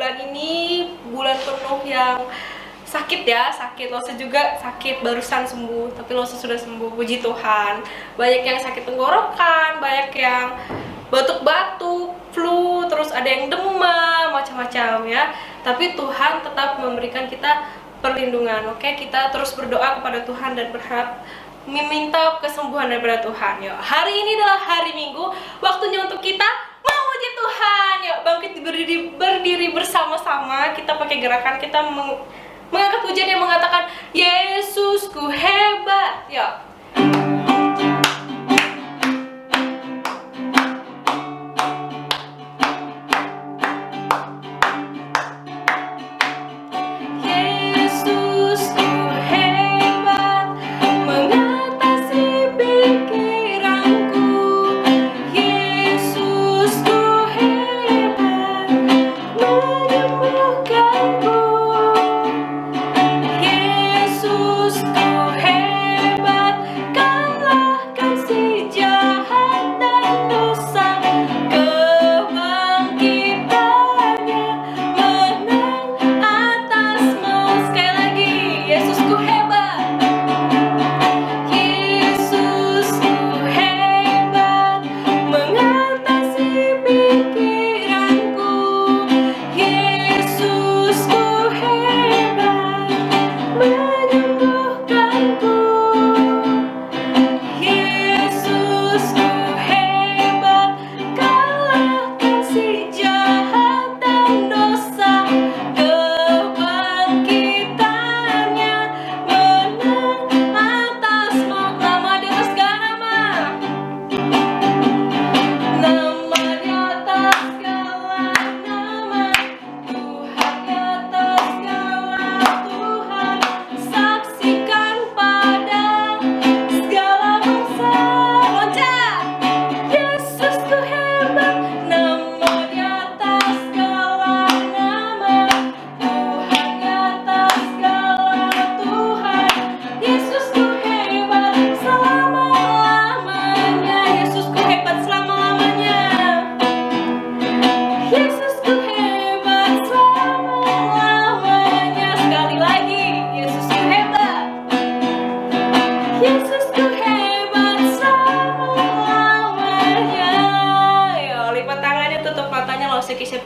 bulan ini bulan penuh yang sakit ya, sakit. Losa juga sakit, barusan sembuh, tapi Losa sudah sembuh, puji Tuhan. Banyak yang sakit tenggorokan, banyak yang batuk-batuk, flu, terus ada yang demam, macam-macam ya. Tapi Tuhan tetap memberikan kita perlindungan. Oke, kita terus berdoa kepada Tuhan dan berharap meminta kesembuhan daripada Tuhan. Yuk, hari ini adalah hari Minggu, waktunya untuk kita memuji Tuhan. Yuk, bangkit berdiri bersama-sama. Kita pakai gerakan, kita mengangkat pujian yang mengatakan Yesusku hebat. Yuk.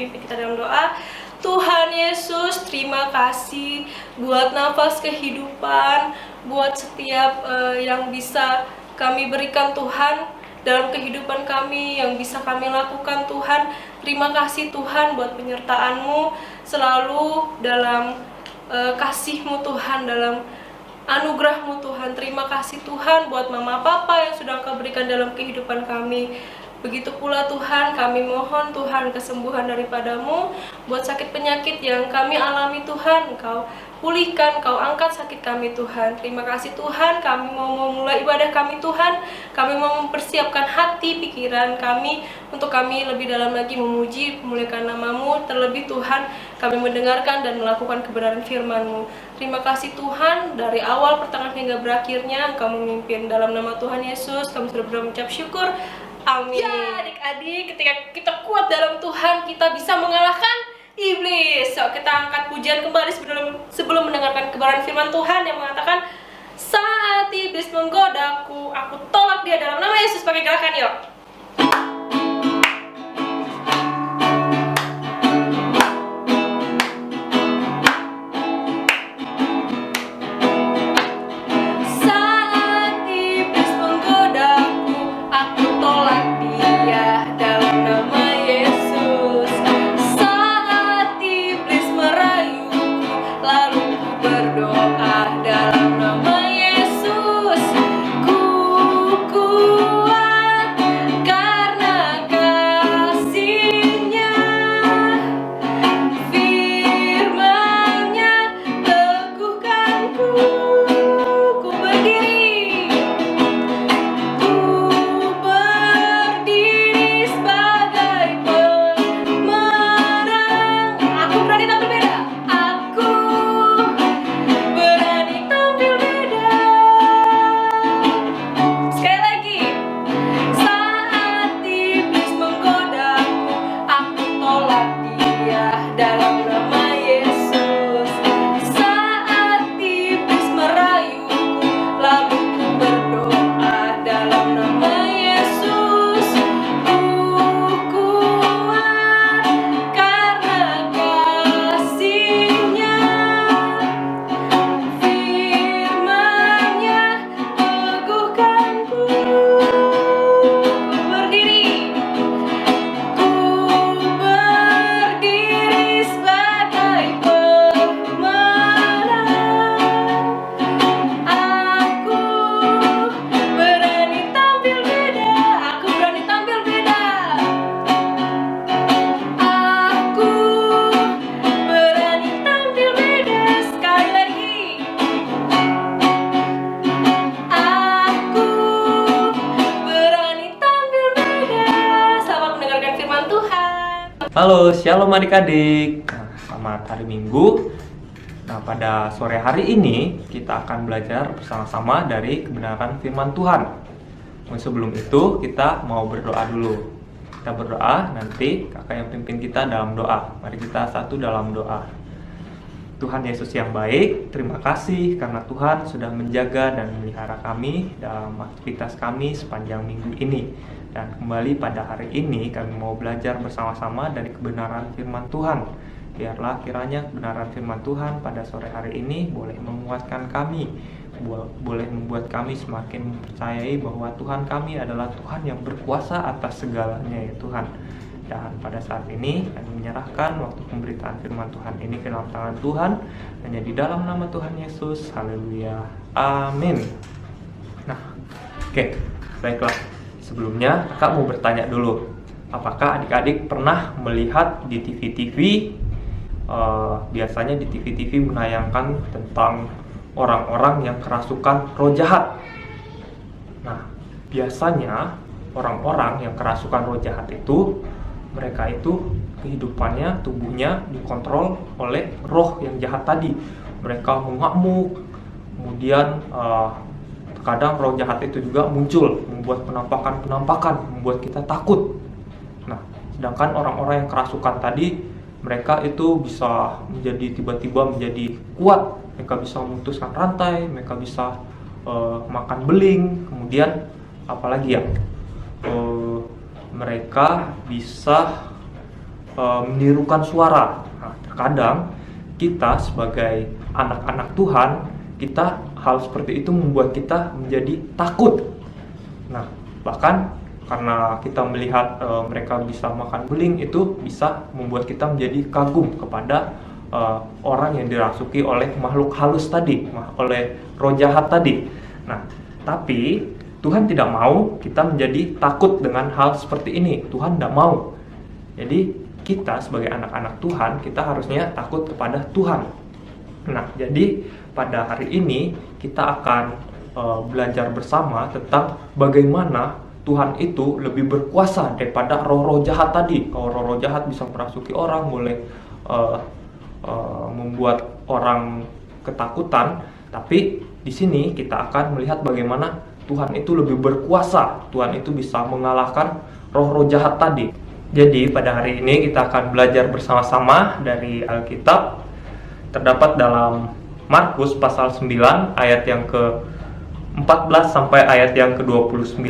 Kita dalam doa. Tuhan Yesus, terima kasih buat nafas kehidupan, buat setiap yang bisa kami berikan Tuhan dalam kehidupan kami, yang bisa kami lakukan Tuhan. Terima kasih Tuhan buat penyertaan-Mu selalu dalam kasih-Mu Tuhan, dalam anugerah-Mu Tuhan. Terima kasih Tuhan buat mama papa yang sudah Engkau berikan dalam kehidupan kami. Begitu pula Tuhan, kami mohon Tuhan kesembuhan daripada-Mu buat sakit penyakit yang kami alami Tuhan. Engkau pulihkan, Engkau angkat sakit kami Tuhan. Terima kasih Tuhan, kami mau memulai ibadah kami Tuhan. Kami mau mempersiapkan hati, pikiran kami untuk kami lebih dalam lagi memuji, memuliakan nama-Mu. Terlebih Tuhan, kami mendengarkan dan melakukan kebenaran firman-Mu. Terima kasih Tuhan, dari awal, pertengahan hingga berakhirnya Engkau memimpin. Dalam nama Tuhan Yesus, kami sudah mengucap syukur. Amin. Ya adik-adik, ketika kita kuat dalam Tuhan, kita bisa mengalahkan iblis. So, kita angkat pujian kembali sebelum mendengarkan kebenaran firman Tuhan yang mengatakan, saat iblis menggodaku, aku tolak dia dalam nama Yesus. Pakai gerakan yuk. Dalam nama Yesus, ku kuat Halo, shalom adik-adik. Nah, selamat hari Minggu. Nah, pada sore hari ini kita akan belajar bersama-sama dari kebenaran firman Tuhan. Sebelum itu kita mau berdoa dulu. Kita berdoa, nanti kakak yang pimpin kita dalam doa. Mari kita satu dalam doa. Tuhan Yesus yang baik, terima kasih karena Tuhan sudah menjaga dan memelihara kami dalam aktivitas kami sepanjang minggu ini. Dan kembali pada hari ini kami mau belajar bersama-sama dari kebenaran firman Tuhan. Biarlah kiranya kebenaran firman Tuhan pada sore hari ini boleh menguatkan kami, boleh membuat kami semakin mempercayai bahwa Tuhan kami adalah Tuhan yang berkuasa atas segalanya ya Tuhan. Dan pada saat ini kami menyerahkan waktu pemberitaan firman Tuhan ini ke dalam tangan Tuhan, hanya di dalam nama Tuhan Yesus. Haleluya. Amin. Nah, oke, baiklah. Sebelumnya, kakak mau bertanya dulu, apakah adik-adik pernah melihat di TV-TV, biasanya di TV-TV menayangkan tentang orang-orang yang kerasukan roh jahat. Nah, biasanya orang-orang yang kerasukan roh jahat itu, mereka itu kehidupannya, tubuhnya dikontrol oleh roh yang jahat tadi. Mereka mengamuk, kemudian kadang roh jahat itu juga muncul, membuat penampakan-penampakan, membuat kita takut. Nah, sedangkan orang-orang yang kerasukan tadi, mereka itu bisa menjadi tiba-tiba menjadi kuat. Mereka bisa memutuskan rantai, mereka bisa makan beling, kemudian apalagi ya, mereka bisa menirukan suara. Nah, terkadang kita sebagai anak-anak Tuhan, hal seperti itu membuat kita menjadi takut. Nah, bahkan karena kita melihat mereka bisa makan beling, itu bisa membuat kita menjadi kagum kepada orang yang dirasuki oleh makhluk halus tadi, oleh roh jahat tadi. Nah, tapi Tuhan tidak mau kita menjadi takut dengan hal seperti ini. Tuhan tidak mau. Jadi kita sebagai anak-anak Tuhan, kita harusnya takut kepada Tuhan. Nah, jadi pada hari ini kita akan belajar bersama tentang bagaimana Tuhan itu lebih berkuasa daripada roh-roh jahat tadi. Kalau roh-roh jahat bisa merasuki orang, boleh membuat orang ketakutan, tapi di sini kita akan melihat bagaimana Tuhan itu lebih berkuasa. Tuhan itu bisa mengalahkan roh-roh jahat tadi. Jadi pada hari ini kita akan belajar bersama-sama dari Alkitab. Terdapat dalam Markus pasal 9 ayat yang ke-14 sampai ayat yang ke-29.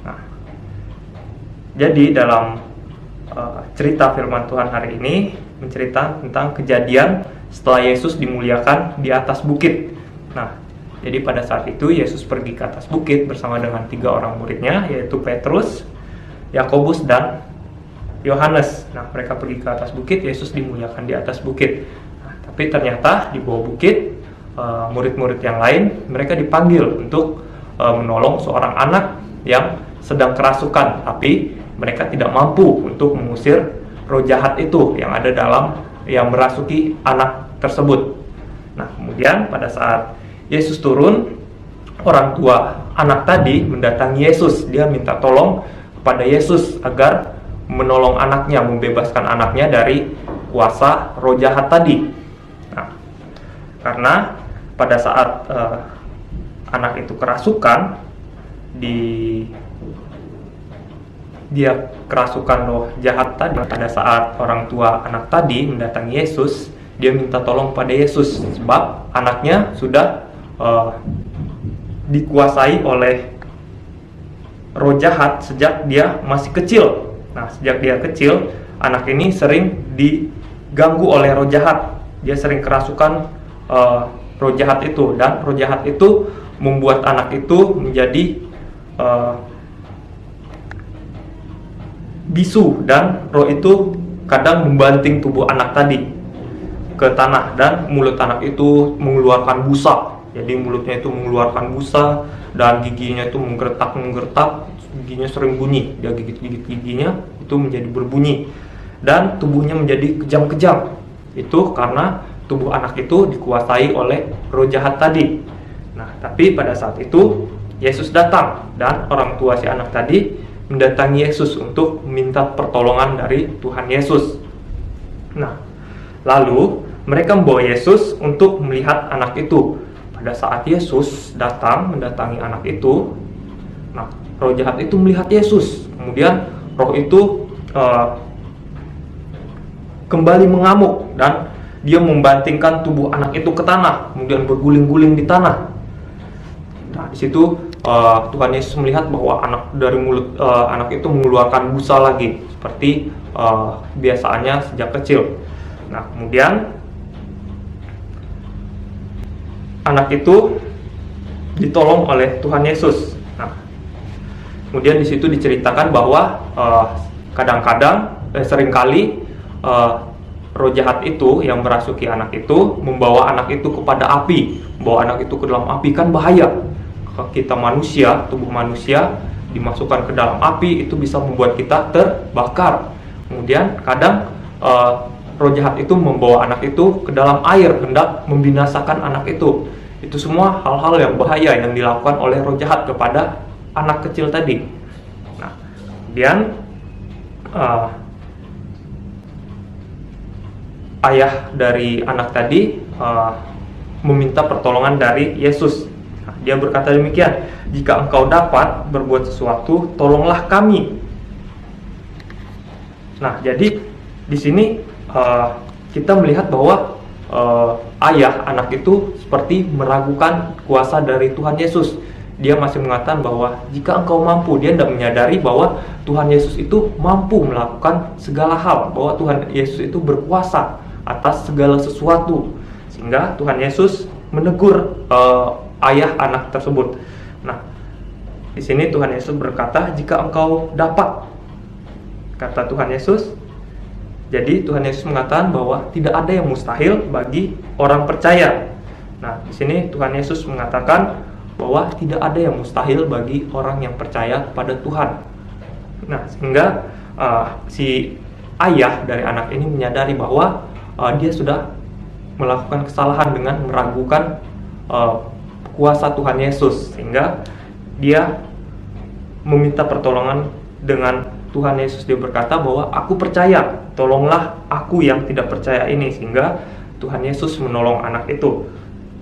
Nah, jadi dalam cerita firman Tuhan hari ini menceritakan tentang kejadian setelah Yesus dimuliakan di atas bukit. Nah, jadi pada saat itu Yesus pergi ke atas bukit bersama dengan 3 orang muridnya, yaitu Petrus, Yakobus, dan Yohanes. Nah, mereka pergi ke atas bukit, Yesus dimuliakan di atas bukit. Tapi ternyata di bawah bukit, murid-murid yang lain, mereka dipanggil untuk menolong seorang anak yang sedang kerasukan. Tapi mereka tidak mampu untuk mengusir roh jahat itu yang ada yang merasuki anak tersebut. Nah, kemudian pada saat Yesus turun, orang tua anak tadi mendatangi Yesus. Dia minta tolong kepada Yesus agar menolong anaknya, membebaskan anaknya dari kuasa roh jahat tadi. Karena pada saat anak itu kerasukan, dia kerasukan roh jahat tadi. Pada saat orang tua anak tadi mendatangi Yesus, dia minta tolong pada Yesus sebab anaknya sudah dikuasai oleh roh jahat sejak dia masih kecil. Nah, sejak dia kecil, anak ini sering diganggu oleh roh jahat. Dia sering kerasukan roh jahat itu, dan roh jahat itu membuat anak itu menjadi bisu, dan roh itu kadang membanting tubuh anak tadi ke tanah, dan mulut anak itu mengeluarkan busa. Jadi mulutnya itu mengeluarkan busa dan giginya itu menggertak, giginya sering bunyi. Dia gigit-gigit giginya itu menjadi berbunyi, dan tubuhnya menjadi kejam-kejam. Itu karena tubuh anak itu dikuasai oleh roh jahat tadi. Nah, tapi pada saat itu Yesus datang, dan orang tua si anak tadi mendatangi Yesus untuk meminta pertolongan dari Tuhan Yesus. Nah, lalu mereka membawa Yesus untuk melihat anak itu. Pada saat Yesus datang mendatangi anak itu, nah, roh jahat itu melihat Yesus. Kemudian roh itu kembali mengamuk dan dia membantingkan tubuh anak itu ke tanah, kemudian berguling-guling di tanah. Nah, di situ Tuhan Yesus melihat bahwa dari mulut anak itu mengeluarkan busa lagi seperti biasaannya sejak kecil. Nah, kemudian anak itu ditolong oleh Tuhan Yesus. Nah, kemudian di situ diceritakan bahwa seringkali roh jahat itu yang merasuki anak itu membawa anak itu kepada api, membawa anak itu ke dalam api. Kan bahaya. Kita manusia, tubuh manusia dimasukkan ke dalam api itu bisa membuat kita terbakar. Kemudian kadang roh jahat itu membawa anak itu ke dalam air, hendak membinasakan anak itu. Itu semua hal-hal yang bahaya yang dilakukan oleh roh jahat kepada anak kecil tadi. Nah, kemudian ayah dari anak tadi meminta pertolongan dari Yesus. Nah, dia berkata demikian, "Jika engkau dapat berbuat sesuatu, tolonglah kami." Nah, jadi di sini kita melihat bahwa ayah anak itu seperti meragukan kuasa dari Tuhan Yesus. Dia masih mengatakan bahwa jika engkau mampu, dia tidak menyadari bahwa Tuhan Yesus itu mampu melakukan segala hal, bahwa Tuhan Yesus itu berkuasa atas segala sesuatu, sehingga Tuhan Yesus menegur ayah anak tersebut. Nah, di sini Tuhan Yesus berkata, "Jika engkau dapat," kata Tuhan Yesus. Jadi Tuhan Yesus mengatakan bahwa tidak ada yang mustahil bagi orang percaya. Nah, di sini Tuhan Yesus mengatakan bahwa tidak ada yang mustahil bagi orang yang percaya kepada Tuhan. Nah, sehingga si ayah dari anak ini menyadari bahwa dia sudah melakukan kesalahan dengan meragukan kuasa Tuhan Yesus, sehingga dia meminta pertolongan dengan Tuhan Yesus. Dia berkata bahwa aku percaya, tolonglah aku yang tidak percaya ini, sehingga Tuhan Yesus menolong anak itu.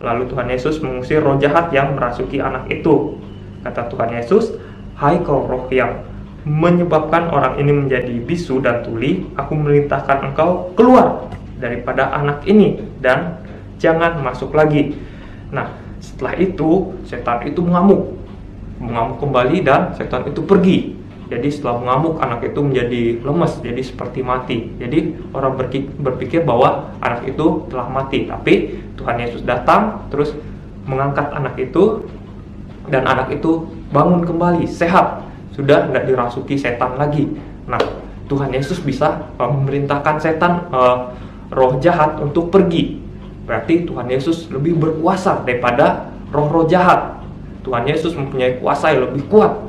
Lalu Tuhan Yesus mengusir roh jahat yang merasuki anak itu. Kata Tuhan Yesus, "Hai kau roh yang menyebabkan orang ini menjadi bisu dan tuli, aku memerintahkan engkau keluar daripada anak ini dan jangan masuk lagi." Nah, setelah itu setan itu mengamuk kembali dan setan itu pergi. Jadi setelah mengamuk, anak itu menjadi lemas, jadi seperti mati. Jadi orang berpikir bahwa anak itu telah mati. Tapi Tuhan Yesus datang terus mengangkat anak itu, dan anak itu bangun kembali, sehat, sudah tidak dirasuki setan lagi. Nah, Tuhan Yesus bisa memerintahkan setan, roh jahat untuk pergi. Berarti Tuhan Yesus lebih berkuasa daripada roh-roh jahat. Tuhan Yesus mempunyai kuasa yang lebih kuat.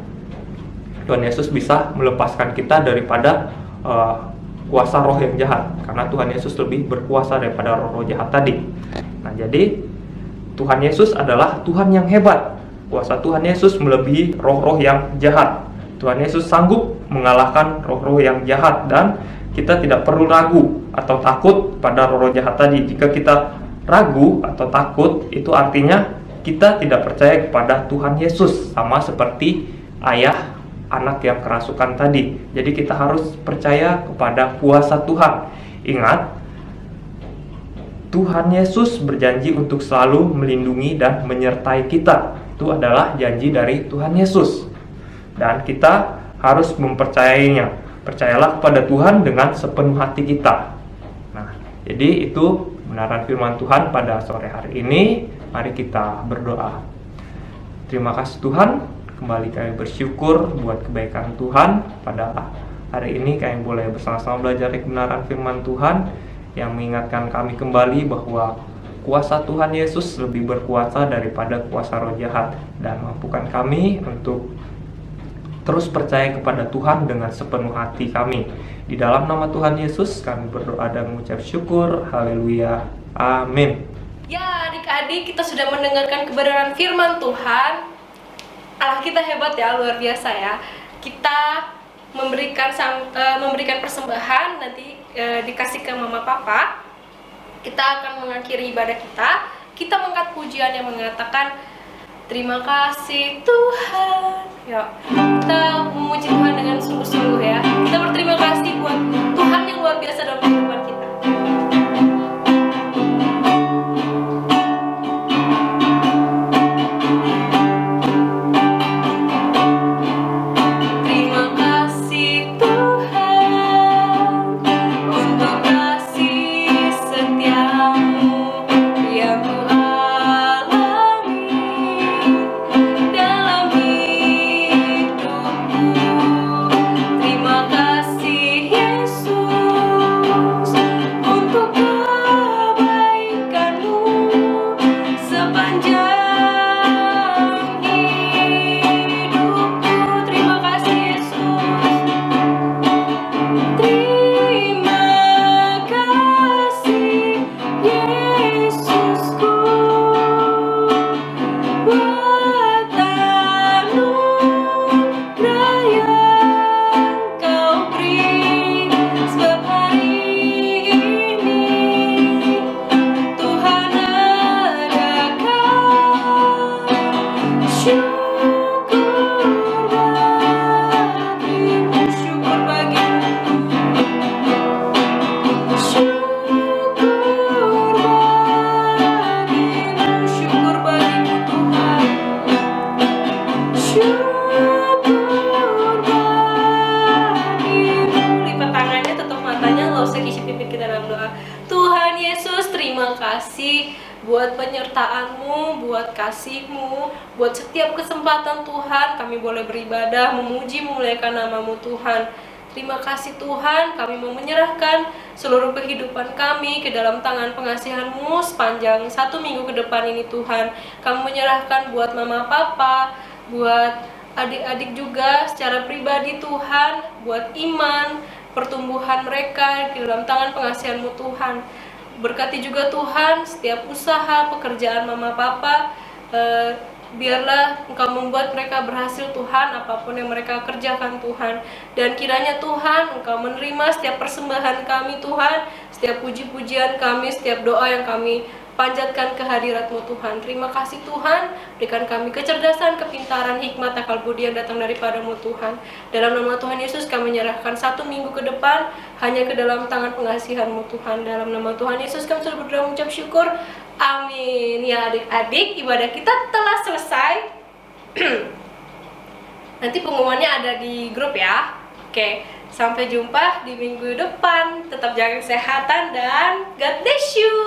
Tuhan Yesus bisa melepaskan kita daripada kuasa roh yang jahat, karena Tuhan Yesus lebih berkuasa daripada roh-roh jahat tadi. Nah, jadi Tuhan Yesus adalah Tuhan yang hebat. Kuasa Tuhan Yesus melebihi roh-roh yang jahat. Tuhan Yesus sanggup mengalahkan roh-roh yang jahat, dan kita tidak perlu ragu atau takut pada roh-roh jahat tadi. Jika kita ragu atau takut, itu artinya kita tidak percaya kepada Tuhan Yesus, sama seperti ayah anak yang kerasukan tadi. Jadi kita harus percaya kepada kuasa Tuhan. Ingat, Tuhan Yesus berjanji untuk selalu melindungi dan menyertai kita. Itu adalah janji dari Tuhan Yesus, dan kita harus mempercayainya. Percayalah kepada Tuhan dengan sepenuh hati kita. Nah, jadi itu kebenaran firman Tuhan pada sore hari ini. Mari kita berdoa. Terima kasih Tuhan, kembali kami bersyukur buat kebaikan Tuhan. Pada hari ini kami boleh bersama-sama belajar kebenaran firman Tuhan yang mengingatkan kami kembali bahwa kuasa Tuhan Yesus lebih berkuasa daripada kuasa roh jahat, dan mampukan kami untuk terus percaya kepada Tuhan dengan sepenuh hati kami. Di dalam nama Tuhan Yesus kami berdoa dan mengucap syukur. Haleluya. Amin. Ya, adik-adik, kita sudah mendengarkan kebenaran firman Tuhan. Allah kita hebat ya, luar biasa ya. Kita memberikan persembahan, nanti dikasih ke mama papa. Kita akan mengakhiri ibadah kita. Kita mengangkat pujian yang mengatakan terima kasih Tuhan. Ya, kita memuji Tuhan dengan sungguh-sungguh ya. Kita berterima kasih buat Tuhan yang luar biasa dalam kehidupan kita. Buat penyertaan-Mu, buat kasih-Mu, buat setiap kesempatan Tuhan kami boleh beribadah, memuji, memuliakan nama-Mu Tuhan. Terima kasih Tuhan, kami mau menyerahkan seluruh kehidupan kami ke dalam tangan pengasihan-Mu sepanjang 1 minggu ke depan ini Tuhan. Kami menyerahkan buat mama papa, buat adik-adik juga secara pribadi Tuhan, buat iman, pertumbuhan mereka di dalam tangan pengasihan-Mu Tuhan. Berkati juga Tuhan setiap usaha, pekerjaan mama papa, biarlah Engkau membuat mereka berhasil Tuhan, apapun yang mereka kerjakan Tuhan. Dan kiranya Tuhan Engkau menerima setiap persembahan kami Tuhan, setiap puji-pujian kami, setiap doa yang kami panjatkan ke hadirat-Mu Tuhan. Terima kasih Tuhan, berikan kami kecerdasan, kepintaran, hikmat, akal budi yang datang daripada-Mu Tuhan. Dalam nama Tuhan Yesus kami menyerahkan 1 minggu ke depan hanya ke dalam tangan pengasihan-Mu Tuhan. Dalam nama Tuhan Yesus kami sudah berdoa mengucap syukur. Amin. Ya adik-adik, ibadah kita telah selesai. Nanti pengumumannya ada di grup ya. Oke, sampai jumpa di minggu depan. Tetap jaga kesehatan dan God bless you.